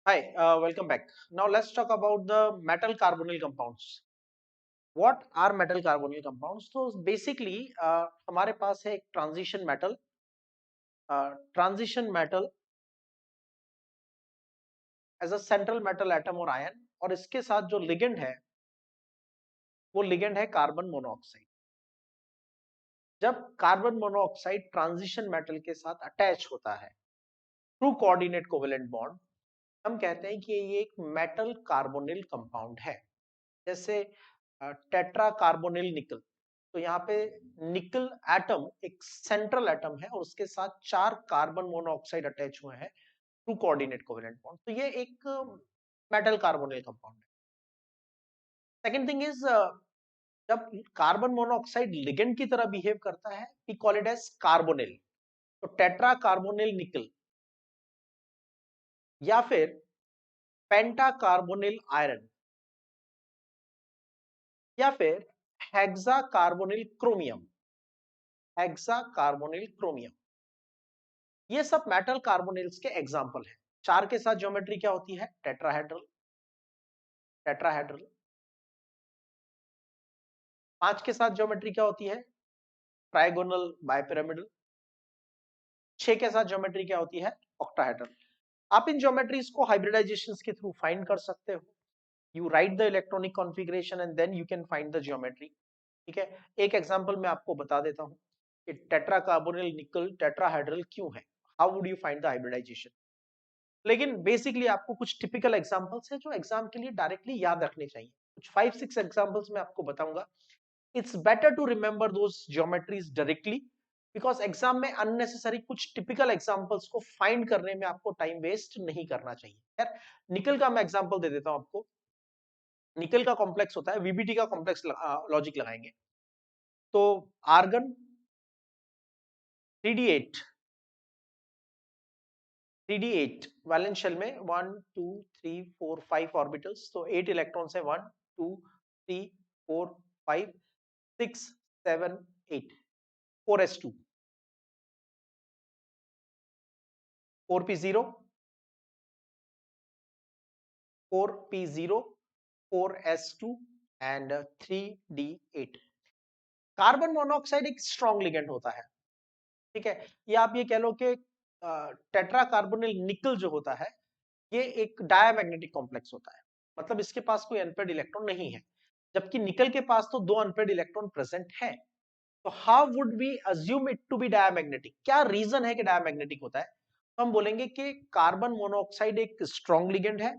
Hi, welcome back. Now let's talk about the metal carbonyl compounds. What are metal carbonyl compounds? तो basically हमारे पास है एक transition metal as a central metal atom और ion, और इसके साथ जो लिगेंड है वो लिगेंड है कार्बन मोनोऑक्साइड। जब कार्बन मोनोऑक्साइड ट्रांजिशन मेटल के साथ अटैच होता है थ्रू कोऑर्डिनेट कोवेलेंट बॉन्ड, हम कहते हैं कि ये एक मेटल कार्बोनिल कंपाउंड है। जैसे टेट्रा कार्बोनिल निकल, तो यहाँ पे निकल एटम एक सेंट्रल एटम है और उसके साथ 4 कार्बन मोनोऑक्साइड अटैच हुए हैं टू कोऑर्डिनेट कोवेलेंट बॉन्ड, तो ये एक मेटल कार्बोनिल कंपाउंड है। सेकंड थिंग इज, जब कार्बन मोनोऑक्साइड लिगेंड की तरह बिहेव करता है we call it as carbonyl. तो टेट्रा कार्बोनिल निकल या फिर पेंटा कार्बोनिल आयरन या फिर hexa carbonyl chromium, hexa carbonyl chromium, ये सब मेटल कार्बोनिल्स के एग्जाम्पल हैं। 4 के साथ ज्योमेट्री क्या होती है? टेट्राहेड्रल। टेट्राहेड्रल 5 के साथ ज्योमेट्री क्या होती है? Trigonal bipyramidal. 6 के साथ ज्योमेट्री क्या होती है? ऑक्टाहेड्रल। आप इन ज्योमेट्रीज को हाइब्रिडाइजेशन के थ्रू फाइंड कर सकते हो। You write the electronic configuration and then you can find the geometry. ठीक है, एक एग्जांपल मैं आपको बता देता हूं कि टेट्रा कार्बोनिल निकल टेट्राहेड्रल क्यों है। How would you find the hybridization? लेकिन बेसिकली आपको कुछ टिपिकल एग्जांपल्स हैं जो एग्जाम के लिए डायरेक्टली याद रखने चाहिए। कुछ 5-6 एग्जांपल्स मैं आपको बताऊंगा। It's better to remember those geometries directly, because exam में अननेसेसरी कुछ टिपिकल एग्जांपल्स को फाइंड करने में आपको टाइम वेस्ट नहीं करना चाहिए। यार, निकल का मैं एग्जांपल दे देता हूं आपको। निकल का कॉम्प्लेक्स होता है, वीबीटी का कॉम्प्लेक्स लॉजिक लगाएंगे तो argon 3d8, 3d8 valence shell में 1 2 3 4 5 ऑर्बिटल्स, तो 8 इलेक्ट्रॉन्स है। 1 2 3 4 5 6 7 8। 4s2, 4p0, 4p0, 4s2 and 3d8। Carbon monoxide एक स्ट्रॉन्ग लिगेंड होता है। ठीक है, या आप ये कह लो कि टेट्रा कार्बोनिल निकल जो होता है ये एक डायमैग्नेटिक कॉम्प्लेक्स होता है, मतलब इसके पास कोई अनपेड इलेक्ट्रॉन नहीं है, जबकि निकल के पास तो 2 अनपेड इलेक्ट्रॉन प्रेजेंट है। तो how would we assume it to be diamagnetic? क्या रीजन है कि डायमैग्नेटिक होता है? तो हम बोलेंगे कि कार्बन मोनोऑक्साइड एक स्ट्रॉन्ग लिगेंड है,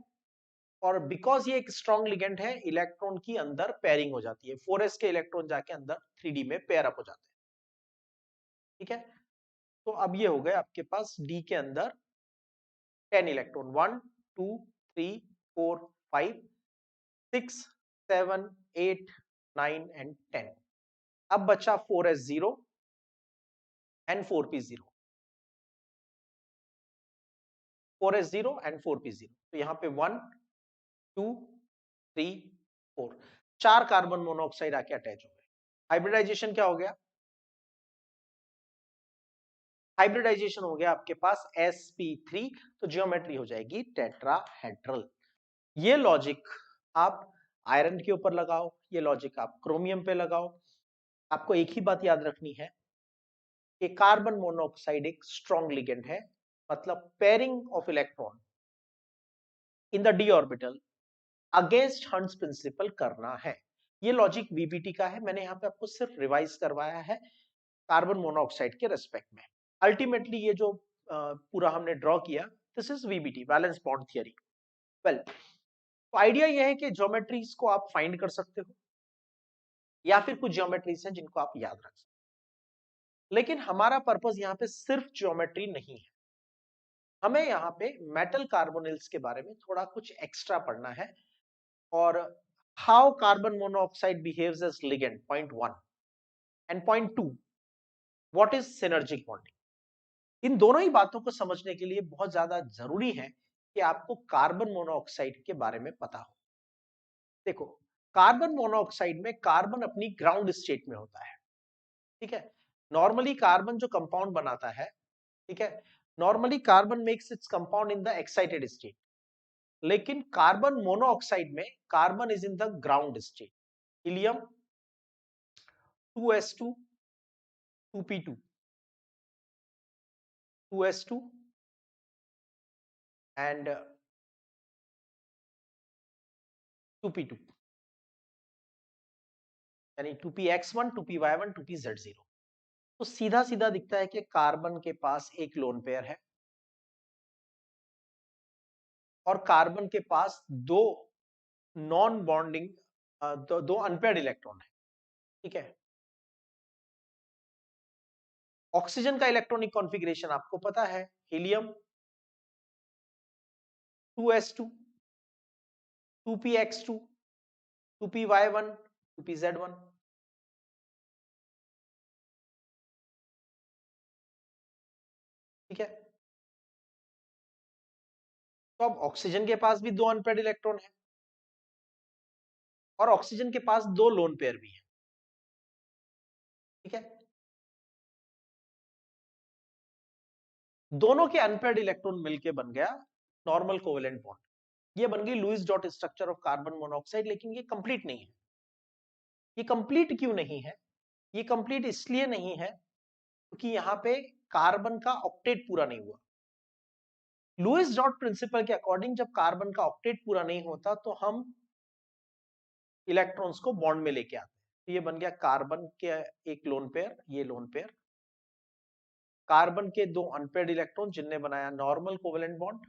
और बिकॉज ये एक स्ट्रॉन्ग लिगेंड है इलेक्ट्रॉन की अंदर पेयरिंग हो जाती है। 4s के इलेक्ट्रॉन जाके अंदर 3d में पेयर अप हो जाते हैं। ठीक है, तो अब ये हो गए आपके पास डी के अंदर 10 इलेक्ट्रॉन, 1 2 3 4 5 6 7 8 9 एंड 10। अब बचा 4s0 and 4p0, 4s0 and 4p0। तो यहां पे 1 2 3 4, 4 कार्बन मोनोऑक्साइड आके अटैच हो गए। हाइब्रिडाइजेशन क्या हो गया? हाइब्रिडाइजेशन हो गया आपके पास sp3, तो ज्योमेट्री हो जाएगी टेट्राहेड्रल। ये लॉजिक आप आयरन के ऊपर लगाओ, ये लॉजिक आप क्रोमियम पे लगाओ। आपको एक ही बात याद रखनी है कि कार्बन मोनोऑक्साइड एक स्ट्रॉन्ग लिगेंड है, मतलब pairing of electron in the D orbital against Hund's principle करना है। ये लॉजिक वीबीटी का है, मैंने यहाँ पे आपको सिर्फ रिवाइज करवाया है कार्बन मोनोऑक्साइड के रेस्पेक्ट में। अल्टीमेटली ये जो पूरा हमने ड्रॉ किया, this is VBT, valence bond theory. Well, तो आइडिया ये है कि ज्योमेट्रीज को आप फाइंड कर सकते हो, या फिर कुछ ज्योमेट्रीज हैं जिनको आप याद रख सकते हो। लेकिन हमारा पर्पस यहाँ पे सिर्फ ज्योमेट्री नहीं है, हमें यहाँ पे मेटल कार्बोनिल्स के बारे में थोड़ा कुछ एक्स्ट्रा पढ़ना है। और how carbon monoxide behaves as ligand, point 1, and point 2, what is synergic bonding. इन दोनों ही बातों को समझने के लिए बहुत ज्यादा जरूरी है कि आपको कार्बन मोनोऑक्साइड के बारे में पता हो। देखो, कार्बन मोनोऑक्साइड में कार्बन अपनी ग्राउंड स्टेट में होता है। ठीक है, नॉर्मली कार्बन जो कंपाउंड बनाता है, ठीक है, normally carbon makes its compound in the excited state. लेकिन कार्बन मोनोऑक्साइड में carbon is in the ground state. Helium 2s2 2p2 2s2 and 2p2 यानी 2px1 2py1 2pz0. तो सीधा सीधा दिखता है कि कार्बन के पास एक लोन पेयर है और कार्बन के पास दो नॉन बॉन्डिंग दो अनपेयर्ड इलेक्ट्रॉन है. ठीक है. ऑक्सीजन का इलेक्ट्रॉनिक कॉन्फ़िगरेशन आपको पता है. Helium 2s2 2px2 2py1 2pz1. ठीक है. तो अब ऑक्सीजन के पास भी दो अनपेयर्ड इलेक्ट्रॉन है और ऑक्सीजन के पास दो लोन पेयर भी है. ठीक है. दोनों के अनपेयर्ड इलेक्ट्रॉन मिलके बन गया नॉर्मल कोवेलेंट बॉन्ड. ये बन गई Lewis dot structure of carbon monoxide. लेकिन ये कंप्लीट नहीं है. ये कंप्लीट क्यों नहीं है? ये कंप्लीट इसलिए नहीं है क्योंकि यहां पे कार्बन का ऑक्टेट पूरा नहीं हुआ. लुईस डॉट प्रिंसिपल के अकॉर्डिंग जब कार्बन का ऑक्टेट पूरा नहीं होता तो हम इलेक्ट्रॉन्स को बॉन्ड में लेके आते हैं. तो ये बन गया कार्बन के एक लोन पेयर, ये लोन पेयर, कार्बन के दो अनपेयर्ड इलेक्ट्रॉन जिनने बनाया नॉर्मल कोवेलेंट बॉन्ड,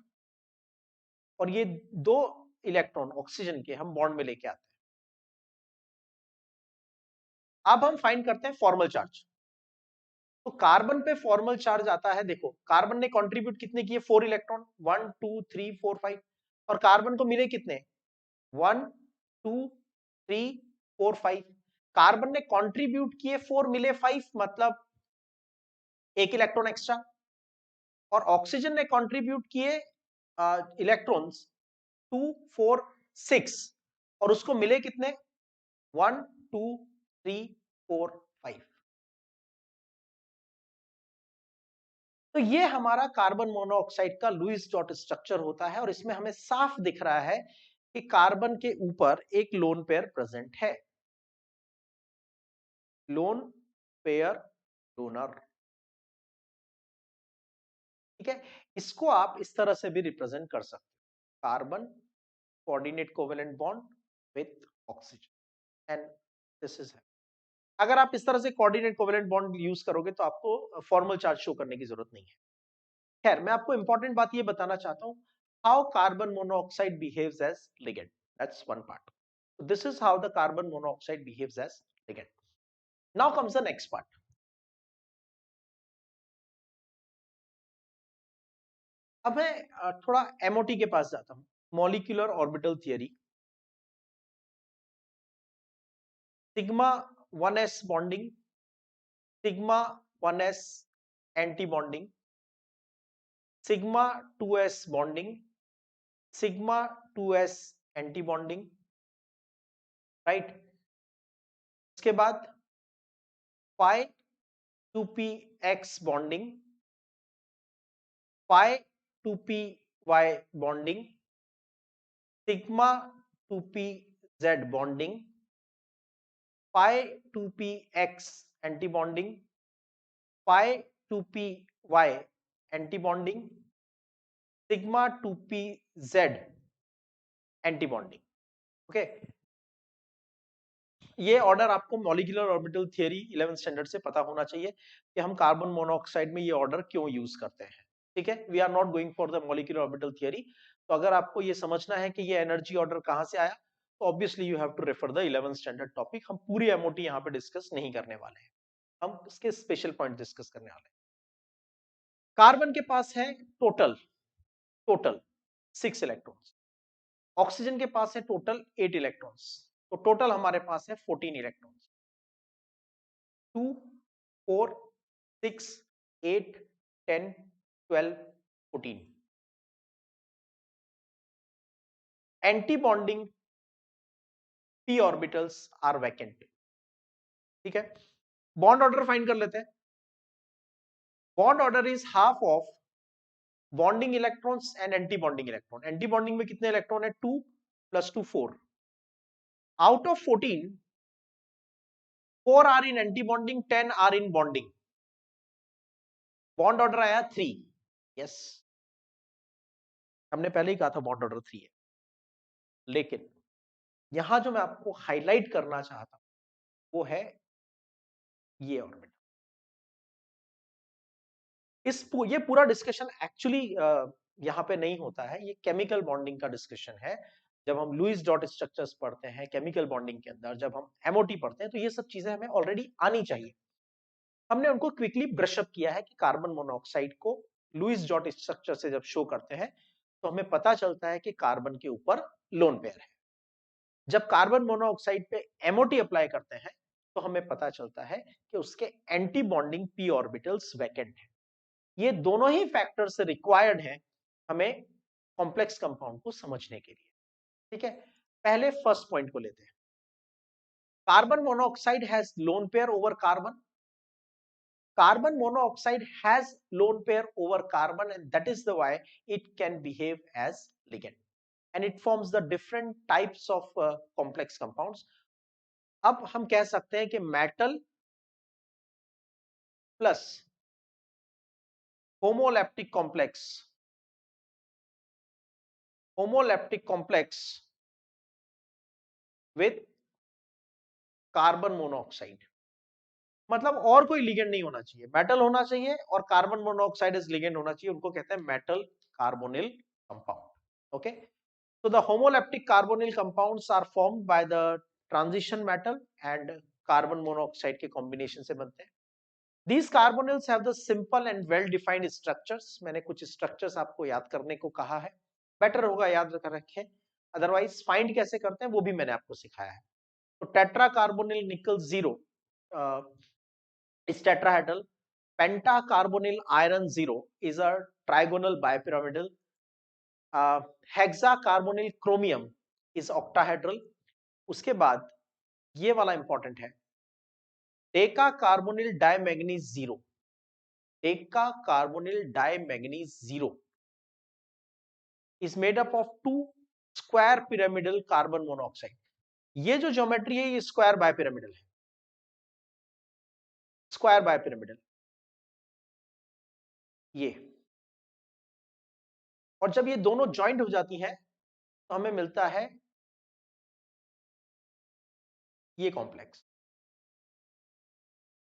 और ये दो इलेक्ट्रॉन ऑक्सीजन के हम बॉन्ड में लेके आते हैं. अब हम फाइंड करते हैं फॉर्मल चार्ज. तो कार्बन पे फॉर्मल चार्ज आता है. देखो कार्बन ने कंट्रीब्यूट कितने किए? 4 इलेक्ट्रॉन, 1 2 3 4 5. और कार्बन को मिले कितने? 1 2 3 4 5. कार्बन ने कंट्रीब्यूट किए 4, मिले 5, मतलब एक इलेक्ट्रॉन एक्स्ट्रा. और ऑक्सीजन ने कंट्रीब्यूट किए इलेक्ट्रॉन्स 2 4 6, और उसको मिले कितने? 1 2 3 4 5. तो ये हमारा कार्बन मोनोऑक्साइड का लुईस डॉट स्ट्रक्चर होता है. और इसमें हमें साफ दिख रहा है कि कार्बन के ऊपर एक लोन पेयर प्रेजेंट है. Lone pair donor. ठीक है. इसको आप इस तरह से भी रिप्रेजेंट कर सकते हैं. Carbon coordinate covalent bond with oxygen and this is. अगर आप इस तरह से कोऑर्डिनेट कोवेलेंट बॉन्ड यूज करोगे तो आपको फॉर्मल चार्ज शो करने की जरूरत नहीं है. खैर, मैं आपको इंपॉर्टेंट बात ये बताना चाहता हूं. How carbon monoxide behaves as ligand. That's one part. This is how the carbon monoxide behaves as ligand. Now comes the next part. अब मैं थोड़ा एमओटी के पास जाता हूं. Molecular orbital theory. Sigma 1s bonding, sigma 1s anti bonding, sigma 2s bonding, sigma 2s anti bonding. Right. इसके बाद pi 2px bonding, pi 2py bonding, sigma 2pz bonding, pi 2px anti bonding, pi 2py anti bonding, sigma 2pz anti bonding. Okay. ये order आपको molecular orbital theory 11th standard से पता होना चाहिए कि हम कार्बन मोनोऑक्साइड में ये ऑर्डर क्यों यूज करते हैं. ठीक है. We are not going for the molecular orbital theory. तो अगर आपको ये समझना है कि ये एनर्जी ऑर्डर कहां से आया, तो obviously you have to refer the 11th standard topic. हम पूरी एमओटी यहाँ पे डिस्कस नहीं करने वाले हैं. हम इसके स्पेशल पॉइंट डिस्कस करने वाले हैं. कार्बन के पास है टोटल टोटल 6 इलेक्ट्रॉन्स. ऑक्सीजन के पास है टोटल 8 इलेक्ट्रॉन्स. तो टोटल हमारे पास है 14 electrons. 2 4 6 8 10 12 14. Anti bonding p orbitals are vacant. ठीक है. बॉन्ड ऑर्डर फाइंड कर लेते हैं. Bond order is half of bonding electrons and anti bonding electron. Anti bonding में कितने इलेक्ट्रॉन है? 2 + 2 4। Out of 14, 4 are in anti bonding, 10 are in bonding. Bond order आया 3। Yes, हमने पहले ही कहा था बॉन्ड ऑर्डर 3 है। लेकिन यहां जो मैं आपको हाईलाइट करना चाहता हूं वो है ये ऑर्बिटल। ये पूरा डिस्कशन एक्चुअली यहाँ पे नहीं होता है, ये केमिकल बॉन्डिंग का डिस्कशन है। जब हम लुईस डॉट स्ट्रक्चर्स पढ़ते हैं केमिकल बॉन्डिंग के अंदर, जब हम एमओटी पढ़ते हैं, तो ये सब चीजें हमें ऑलरेडी आनी चाहिए। हमने उनको क्विकली ब्रश अप किया है कि कार्बन मोनोऑक्साइड को लुईस डॉट स्ट्रक्चर से जब शो करते हैं तो हमें पता चलता है कि कार्बन के ऊपर लोन पेयर है। जब कार्बन मोनोऑक्साइड पे एमओटी अप्लाई करते हैं तो हमें पता चलता है कि उसके anti bonding P orbitals vacant है। ये दोनों ही फैक्टर्स रिक्वायर्ड हैं हमें कॉम्प्लेक्स कंपाउंड को समझने के लिए। ठीक है, पहले फर्स्ट पॉइंट को लेते हैं। Carbon monoxide has lone pair over carbon. Carbon monoxide has lone pair over carbon, and that is the why it can behave as ligand, and it forms the different types of complex compounds. अब हम कह सकते हैं कि metal plus homoleptic complex with carbon monoxide, मतलब और कोई ligand नहीं होना चाहिए, मेटल होना चाहिए और कार्बन मोनोऑक्साइड इज लिगेंड होना चाहिए। उनको कहते हैं metal carbonyl compound. Okay, so the homoleptic carbonyl compounds are formed by the transition metal and carbon monoxide के combination से बनते हैं। These carbonyls have the simple and well defined structures। मैंने कुछ structures आपको याद करने को कहा है, बेटर होगा याद कर रखें, अदरवाइज फाइंड कैसे करते हैं वो भी मैंने आपको सिखाया है। तो टेट्रा कार्बोनिल निकल 0 is tetrahedral. Pentacarbonyl iron 0 is a trigonal bipyramidal. Hexacarbonyl chromium is octahedral. उसके बाद ये वाला इंपॉर्टेंट है, deca carbonyl dimanganese 0। Deca carbonyl dimanganese 0 is made up of 2 square pyramidal carbon monoxide. ये जो ज्योमेट्री है ये स्क्वायर बायपिरामिडल है, स्क्वायर बायपिरामिडल ये। और जब ये दोनों ज्वाइंट हो जाती हैं तो हमें मिलता है ये कॉम्प्लेक्स।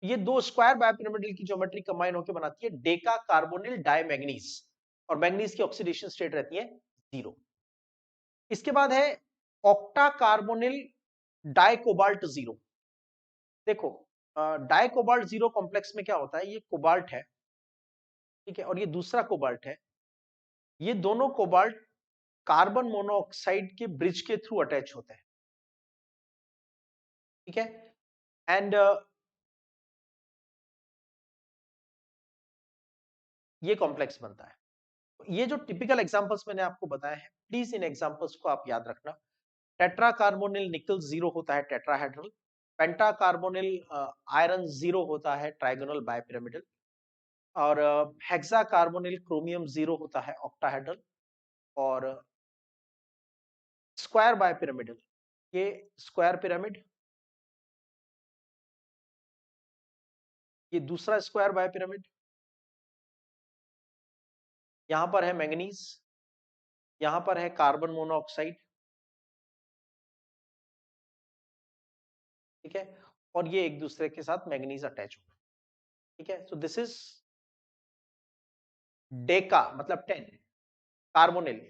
ये दो स्क्वायर बायपिरामिडल की ज्योमेट्री कंबाइन होकर बनाती है डेका कार्बोनिल डाइमैग्नीज, और मैग्नीज की ऑक्सीडेशन स्टेट रहती है 0। इसके बाद है ऑक्टा कार्बोनिल डाइकोबाल्ट 0। देखो डाइकोबाल्ट 0 कॉम्प्लेक्स में क्या होता है, ये कोबाल्ट है, ठीक है, और ये दूसरा कोबाल्ट है। ये दोनों कोबाल्ट कार्बन मोनोऑक्साइड के ब्रिज के थ्रू अटैच होते हैं, ठीक है। एंड ये कॉम्प्लेक्स बनता है। ये जो टिपिकल एग्जांपल्स मैंने आपको बताए हैं, प्लीज इन एग्जांपल्स को आप याद रखना। टेट्रा कार्बोनिल निकल 0 होता है टेट्राहेड्रल। पेंटा कार्बोनिल आयरन 0 होता है ट्राइगोनल बायपिरामिडल। और हेक्सा कार्बोनिल क्रोमियम 0 होता है ऑक्टाहेड्रल। और स्क्वायर बायपिरामिडल, ये स्क्वायर पिरामिड, ये दूसरा स्क्वायर बायपिरामिड, यहां पर है मैंगनीज, यहां पर है कार्बन मोनोऑक्साइड, ठीक है, और ये एक दूसरे के साथ मैंगनीज अटैच होगा, ठीक है। सो दिस इज डेका मतलब 10 कार्बोनिल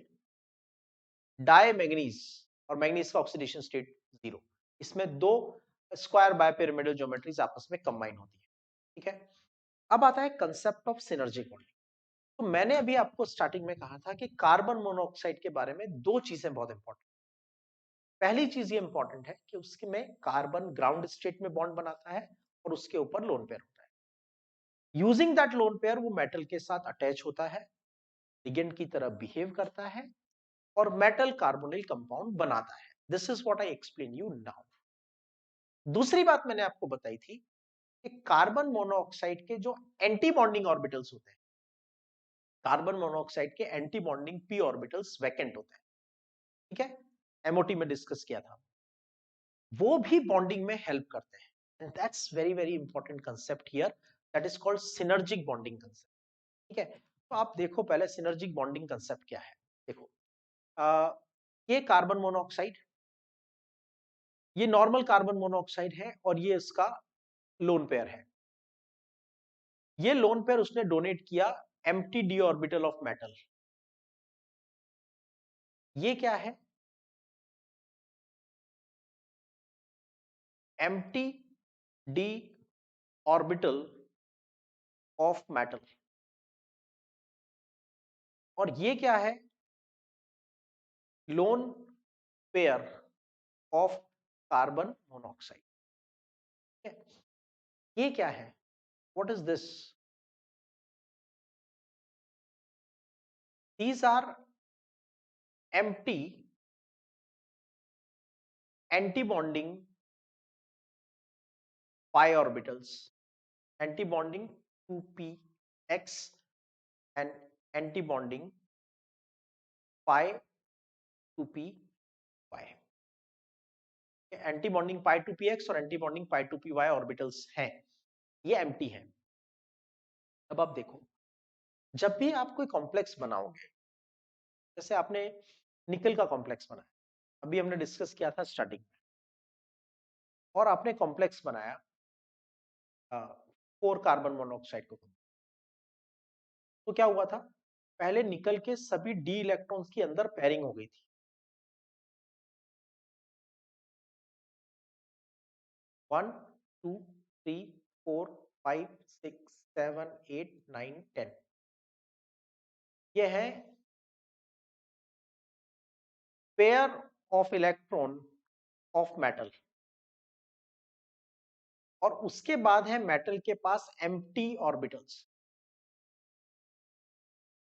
डाई मैग्नीज, और मैग्नीज का ऑक्सीडेशन स्टेट 0। इसमें दो स्क्वायर बायपिरामिडल ज्योमेट्रीज आपस में कंबाइन होती है, ठीक है। अब आता है कंसेप्ट ऑफ सिनर्जिक बॉन्डिंग। तो मैंने अभी आपको स्टार्टिंग में कहा था कि कार्बन मोनोऑक्साइड के बारे में दो चीजें बहुत इंपॉर्टेंट। पहली चीज ये इंपॉर्टेंट है कि उसके में कार्बन ग्राउंड स्टेट में बॉन्ड बनाता है और उसके ऊपर लोन पेयर होता है। यूजिंग दैट लोन पेयर वो मेटल के साथ अटैच होता है, लिगेंड की तरह बिहेव करता है और मेटल कार्बोनिल कंपाउंड बनाता है। This is what I explain you now. दूसरी बात मैंने आपको बताई थी कि कार्बन मोनोऑक्साइड के जो एंटी बॉन्डिंग ऑर्बिटल्स होते हैं, कार्बन मोनोऑक्साइड के anti bonding P orbitals vacant होते हैं, ठीक है, एमओटी में डिस्कस किया था, वो भी बॉन्डिंग में हेल्प करते हैं, and that's very very important concept here, that is called synergic bonding concept, ठीक है। तो आप देखो पहले सिनर्जिक बॉन्डिंग कंसेप्ट क्या है। देखो ये कार्बन मोनोऑक्साइड, ये नॉर्मल कार्बन मोनोऑक्साइड है और ये इसका लोन पेयर है। ये लोन पेयर उसने डोनेट किया empty D orbital of metal. ये क्या है? Empty D orbital of metal. और ये क्या है? Lone pair of carbon monoxide. ये क्या है? What is this? These are empty anti bonding pi orbitals, anti-bonding 2px and anti-bonding pi 2py। Antibonding pi 2px और एंटी-बॉन्डिंग pi 2py ऑर्बिटल्स हैं, ये एम्प्टी हैं। अब आप देखो, जब भी आप कोई कॉम्प्लेक्स बनाओगे, जैसे आपने निकल का कॉम्प्लेक्स बनाया, अभी हमने डिस्कस किया था स्टार्टिंग में, और आपने कॉम्प्लेक्स बनाया 4 कार्बन मोनोऑक्साइड को, तो क्या हुआ था? पहले निकल के सभी डी इलेक्ट्रॉन्स की अंदर पेयरिंग हो गई थी। 1 2 3 4 5 6 7 8 9 10, ये है pair of electron of metal. और उसके बाद है मेटल के पास empty orbitals,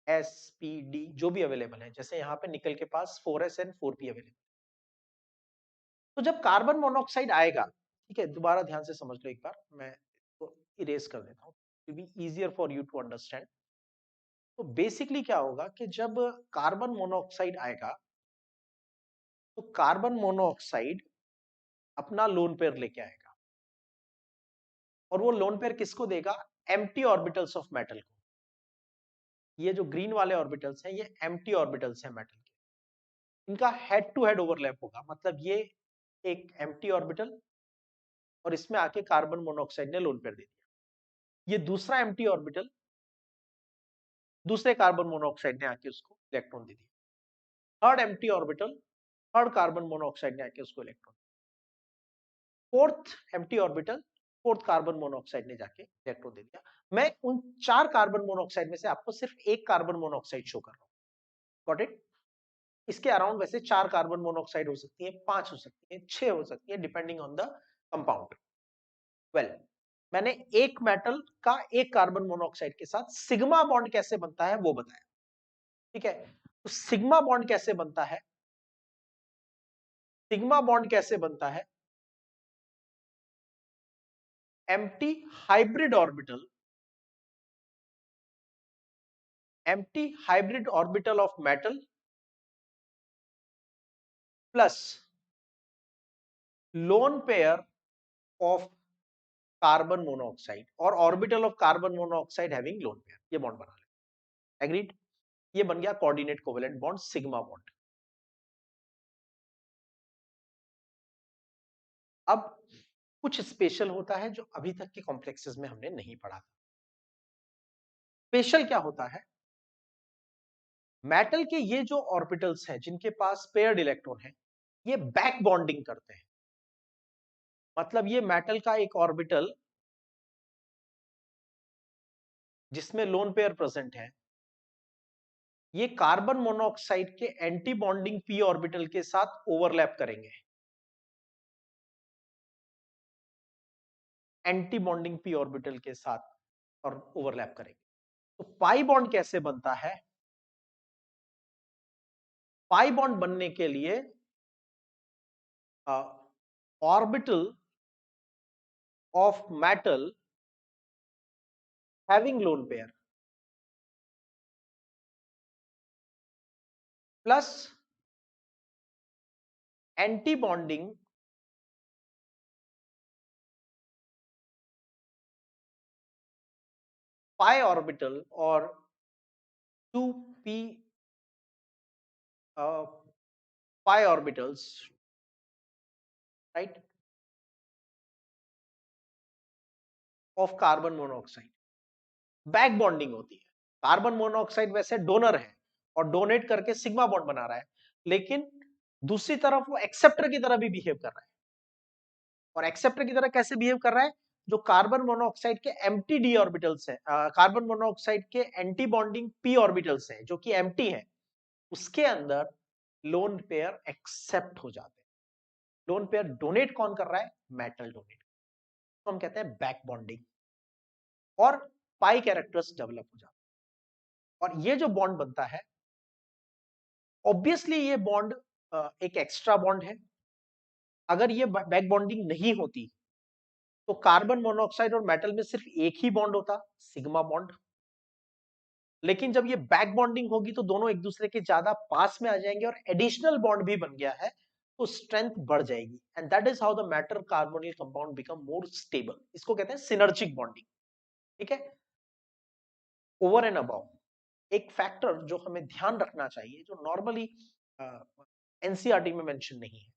S P D जो भी अवेलेबल है, जैसे यहां पे निकल के पास 4s एंड 4p अवेलेबल। तो जब कार्बन मोनोऑक्साइड आएगा, ठीक है, दोबारा ध्यान से समझ लो एक बार, मैं इसको इरेज कर देता हूं to be easier for you to understand. तो बेसिकली क्या होगा कि जब कार्बन मोनोऑक्साइड आएगा, तो कार्बन मोनोऑक्साइड अपना लोन पेयर लेके आएगा, और वो लोन पेयर किसको देगा? एम्प्टी ऑर्बिटल्स ऑफ मेटल को। ये जो ग्रीन वाले ऑर्बिटल्स हैं, ये एम्प्टी ऑर्बिटल्स हैं मेटल के, इनका हेड टू हेड ओवरलैप होगा, मतलब ये एक एम्प्टी ऑर्बिटल और इसमें आके कार्बन मोनोऑक्साइड ने लोन पेयर दे दिया। ये दूसरा एम्प्टी ऑर्बिटल दूसरे कार्बन मोनोऑक्साइड ने आके उसको इलेक्ट्रॉन दे दिया। Third empty orbital third carbon monoxide ने आके उसको electron. Fourth empty orbital fourth carbon monoxide ने जाके इलेक्ट्रॉन दे दिया। मैं उन 4 कार्बन मोनोऑक्साइड में से आपको सिर्फ एक कार्बन मोनोऑक्साइड शो कर रहा हूं। Got it? इसके अराउंड वैसे 4 कार्बन मोनोऑक्साइड हो सकती है, 5 हो सकती है, 6 हो सकती है, depending on the compound. Well, मैंने एक मेटल का एक कार्बन मोनोऑक्साइड के साथ सिग्मा बॉन्ड कैसे बनता है वो बताया, ठीक है। तो सिग्मा बॉन्ड कैसे बनता है? सिग्मा बॉन्ड कैसे बनता है? Empty hybrid orbital, empty hybrid orbital of metal plus lone pair of carbon monoxide और orbital of carbon monoxide having lone pair, ये बॉन्ड बना ले। एग्रीड? ये बन गया coordinate covalent bond, sigma bond. अब कुछ स्पेशल होता है जो अभी तक के कॉम्प्लेक्सेस में हमने नहीं पढ़ा था। स्पेशल क्या होता है? मेटल के ये जो ऑर्बिटल्स हैं जिनके पास पेयर्ड इलेक्ट्रॉन है, ये बैक बॉन्डिंग करते हैं। मतलब ये मेटल का एक ऑर्बिटल जिसमें लोन पेयर प्रेजेंट है, ये कार्बन मोनोऑक्साइड के एंटी बॉन्डिंग पी ऑर्बिटल के साथ ओवरलैप करेंगे, एंटी बॉन्डिंग पी ऑर्बिटल के साथ और ओवरलैप करेंगे। तो पाई बॉन्ड कैसे बनता है? पाई बॉन्ड बनने के लिए orbital of metal having lone pair plus anti bonding pi orbital और 2p pi orbitals, right, of carbon monoxide. Back bonding होती है। कार्बन मोनोऑक्साइड वैसे डोनर है और डोनेट करके सिग्मा बॉन्ड बना रहा है, लेकिन दूसरी तरफ वो एक्सेप्टर की तरह भी बिहेव कर रहा है। और एक्सेप्टर की तरह कैसे बिहेव कर रहा है? जो कार्बन मोनोऑक्साइड के एम्प्टी डी ऑर्बिटल्स है, कार्बन मोनोऑक्साइड के एंटी बॉन्डिंग पी ऑर्बिटल्स है जो कि एम्प्टी है, उसके अंदर लोन पेयर एक्सेप्ट हो जाते हैं। लोन पेयर डोनेट कौन कर रहा है? Metal donate. तो हम कहते हैं बैक बॉन्डिंग, और पाई कैरेक्टर्स डेवलप हो जाते हैं। और ये जो बॉन्ड बनता है, ऑब्वियसली ये बॉन्ड एक एक्स्ट्रा बॉन्ड है। अगर ये बैक बॉन्डिंग नहीं होती तो कार्बन मोनोऑक्साइड और मेटल में सिर्फ एक ही बॉन्ड होता, सिग्मा बॉन्ड। लेकिन जब ये बैक बॉन्डिंग होगी तो दोनों एक दूसरे के ज्यादा पास में आ जाएंगे और एडिशनल बॉन्ड भी बन गया है, तो स्ट्रेंथ बढ़ जाएगी। And that is how the matter carbonyl compound become more stable. इसको कहते हैं सिनर्जिक बॉन्डिंग। ठीक है। ओवर एंड अबाउ एक फैक्टर जो हमें ध्यान रखना चाहिए, जो नॉर्मली एनसीईआरटी में मेंशन नहीं है,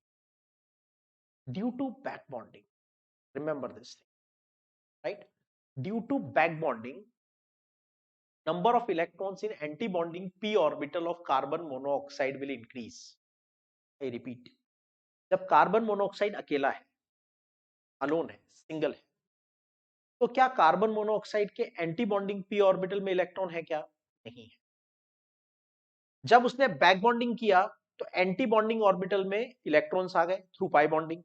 due to back bonding, remember this thing, right, due to back bonding number of electrons in anti-bonding p orbital of carbon monoxide will increase. I repeat, जब कार्बन मोनोऑक्साइड अकेला है, alone है, single है, तो क्या carbon monoxide के anti bonding P orbital में electron है क्या? नहीं है। जब उसने बैक बॉन्डिंग किया तो एंटी बॉन्डिंग ऑर्बिटल में इलेक्ट्रॉन्स आ गए थ्रू पाई बॉन्डिंग।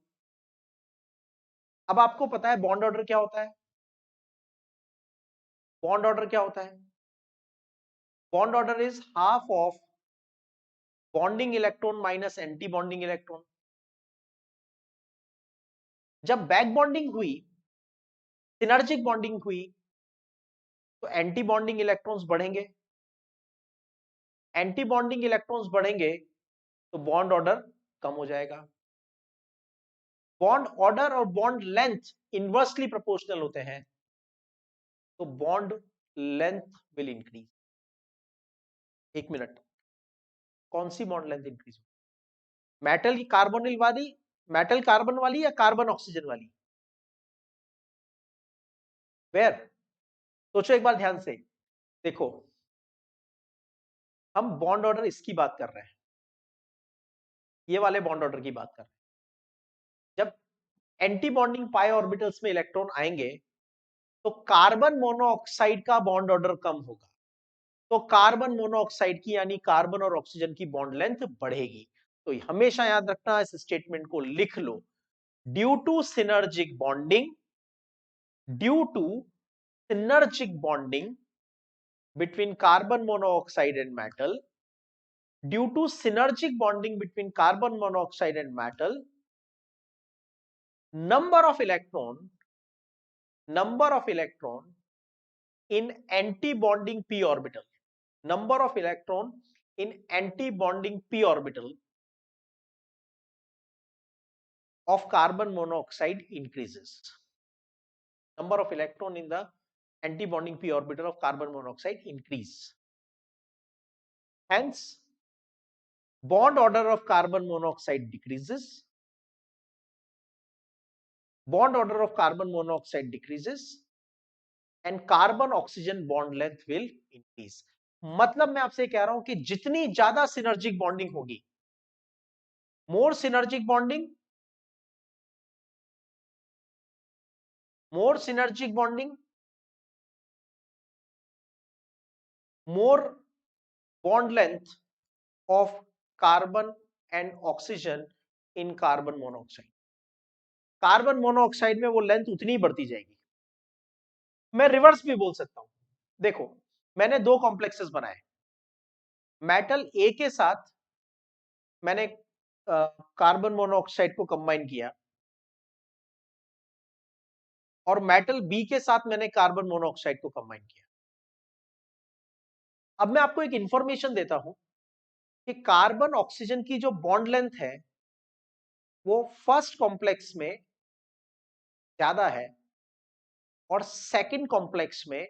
अब आपको पता है बॉन्ड ऑर्डर क्या होता है? बॉन्ड ऑर्डर क्या होता है? Bond order is half of bonding electron minus anti bonding electron. जब बैक बॉन्डिंग हुई, सिनर्जिक बॉन्डिंग हुई, तो एंटी बॉन्डिंग इलेक्ट्रॉन्स बढ़ेंगे। एंटी बॉन्डिंग इलेक्ट्रॉन्स बढ़ेंगे तो बॉन्ड ऑर्डर कम हो जाएगा। बॉन्ड ऑर्डर और बॉन्ड लेंथ इनवर्सली प्रोपोर्शनल होते हैं, तो बॉन्ड लेंथ विल इंक्रीज। एक मिनट, कौन सी बॉन्ड लेंथ इंक्रीज हो? मेटल की कार्बोनिल वाली, मेटल कार्बन वाली या कार्बन ऑक्सीजन वाली? वेयर? सोचो एक बार ध्यान से। देखो, हम बॉन्ड ऑर्डर इसकी बात कर रहे हैं, ये वाले बॉन्ड ऑर्डर की बात कर रहे हैं। जब एंटी बॉन्डिंग पाई ऑर्बिटल्स में इलेक्ट्रॉन आएंगे तो कार्बन मोनोऑक्साइड का बॉन्ड ऑर्डर कम होगा, तो कार्बन मोनोऑक्साइड की यानी कार्बन और ऑक्सीजन की बॉन्ड लेंथ बढ़ेगी। तो हमेशा याद रखना, इस स्टेटमेंट को लिख लो, due to synergic bonding, due to synergic bonding between carbon monoxide and metal, due to synergic bonding between carbon monoxide and metal, number of electron in anti-bonding p orbital, number of electron in anti-bonding p orbital of carbon monoxide increases. Number of electron in the anti-bonding p orbital of carbon monoxide increase. Hence, bond order of carbon monoxide decreases, bond order of carbon monoxide decreases and carbon oxygen bond length will increase. मतलब मैं आपसे कह रहा हूं कि जितनी ज्यादा synergic bonding होगी, more synergic bonding, more synergic bonding, more bond length of carbon and oxygen in carbon monoxide. Carbon monoxide में वो लेंथ उतनी ही बढ़ती जाएगी। मैं रिवर्स भी बोल सकता हूं। देखो, मैंने दो कॉम्प्लेक्सेस बनाए, मेटल ए के साथ मैंने कार्बन मोनोऑक्साइड को कंबाइन किया और मेटल बी के साथ मैंने कार्बन मोनोऑक्साइड को कंबाइन किया। अब मैं आपको एक इंफॉर्मेशन देता हूं, कि कार्बन ऑक्सीजन की जो बॉन्ड लेंथ है वो फर्स्ट कॉम्प्लेक्स में ज्यादा है और सेकंड कॉम्प्लेक्स में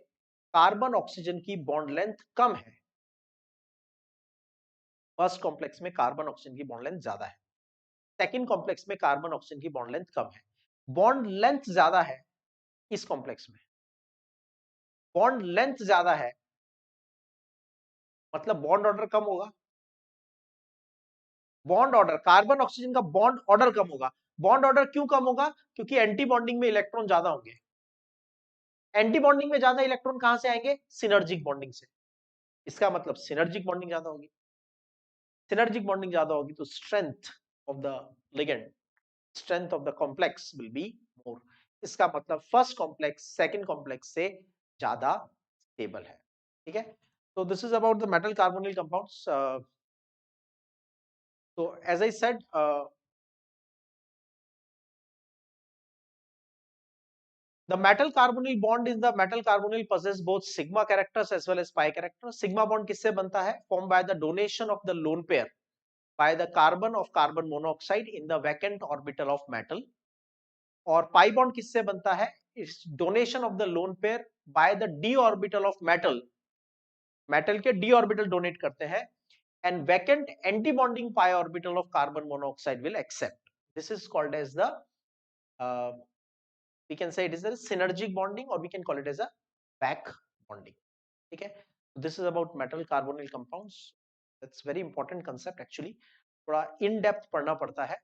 कार्बन ऑक्सीजन की बॉन्ड लेंथ कम है। फर्स्ट कॉम्प्लेक्स में कार्बन ऑक्सीजन की बॉन्ड लेंथ ज्यादा है, सेकंड कॉम्प्लेक्स में कार्बन ऑक्सीजन की बॉन्ड लेंथ कम है। बॉन्ड लेंथ ज्यादा है इस कॉम्प्लेक्स में, बॉन्ड लेंथ ज्यादा है मतलब बॉन्ड ऑर्डर कम होगा। बॉन्ड ऑर्डर, कार्बन ऑक्सीजन का बॉन्ड ऑर्डर कम होगा। बॉन्ड ऑर्डर क्यों कम होगा? क्योंकि एंटी बॉन्डिंग में इलेक्ट्रॉन ज्यादा होंगे। एंटी बॉन्डिंग में ज्यादा इलेक्ट्रॉन कहां से आएंगे? सिनर्जिक बॉन्डिंग से। इसका मतलब सिनर्जिक बॉन्डिंग ज्यादा होगी। सिनर्जिक बॉन्डिंग ज्यादा होगी तो strength of the ligand, strength of the complex will be more. इसका मतलब फर्स्ट कॉम्प्लेक्स सेकंड कॉम्प्लेक्स से ज्यादा स्टेबल है। ठीक है, तो this is about the metal carbonyl compounds. तो as I said, the metal carbonyl bond is the metal carbonyl possess both sigma characters as well as pi characters. Sigma bond किससे बनता है? Formed by the donation of the lone pair by the carbon of carbon monoxide in the vacant orbital of metal. और pi bond किससे बनता है? It's donation of the lone pair by the d orbital of metal. metal के d orbital donate करते हैं and vacant anti bonding pi orbital of carbon monoxide will accept. This is called as the uh, we can say it is a synergic bonding or we can call it as a back bonding. ठीक है, this is about metal carbonyl compounds. That's very important concept actually. थोड़ा in depth पढ़ना पड़ता है।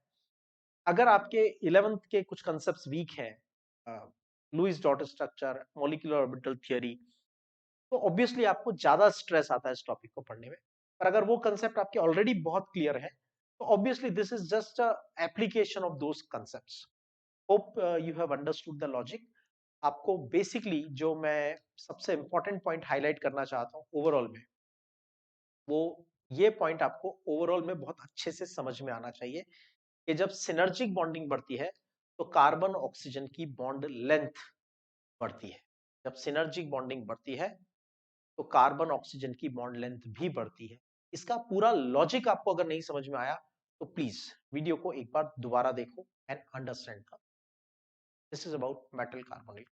अगर आपके 11th के कुछ concepts वीक हैं, Lewis dot structure, molecular orbital theory, तो ऑब्वियसली आपको ज्यादा स्ट्रेस आता है इस टॉपिक को पढ़ने में। पर अगर वो कंसेप्ट आपके ऑलरेडी बहुत क्लियर है तो obviously this is just application of those concepts. Hope you have understood the logic. आपको बेसिकली जो मैं सबसे इंपॉर्टेंट पॉइंट हाईलाइट करना चाहता हूँ ओवरऑल में, वो ये पॉइंट आपको ओवरऑल में बहुत अच्छे से समझ में आना चाहिए कि जब सिनर्जिक बॉन्डिंग बढ़ती है तो कार्बन ऑक्सीजन की बॉन्ड लेंथ बढ़ती है। जब सिनर्जिक बॉन्डिंग बढ़ती है तो कार्बन ऑक्सीजन की बॉन्ड लेंथ भी बढ़ती है। इसका पूरा लॉजिक आपको अगर नहीं समझ में आया तो प्लीज वीडियो को एक बार दोबारा देखो and understand. This is about metal carbonate.